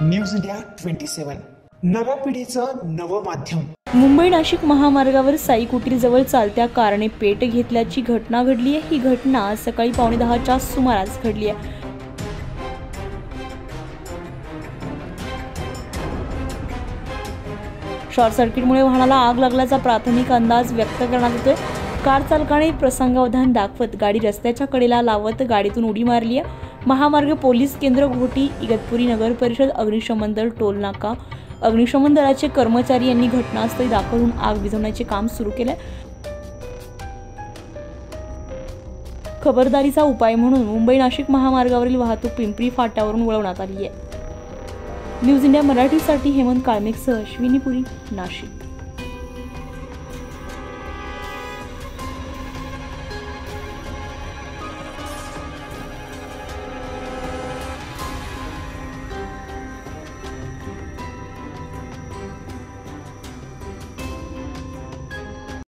News India 27 नव्या पिढीचं नवं माध्यम। मुंबई नाशिक महामार्गावर साई कुटीरजवळ चालत्या कारने पेट घेतल्याची घटना घडली आहे। ही घटना सकाळी 9:15च्या सुमारास घडली आहे। शॉर्ट सर्किटमुळे वाहनाला आग लागल्याचा प्राथमिक अंदाज व्यक्त करण्यात येतोय। कार चालकाने प्रसंगावधान दाखवत गाडी रस्त्याच्या कडेला लावत गाडीतून उडी मारली आहे। महामार्ग पोलीस केंद्र घोटी, इगतपुरी नगर परिषद, अग्निशमन दल, टोल नाका, अग्निशमन दलाचे कर्मचारी यांनी घटनास्थळी दाखल होऊन आग विझवण्याचे काम सुरू केले। खबरदारीचा उपाय म्हणून मुंबई नाशिक महामार्गावरील वाहतूक पिंपरी फाट्यावरून वळवण्यात आली आहे। न्यूज इंडिया मराठीसाठी हेमंत काळमेघसह अश्विनी पुरी, नाशिक।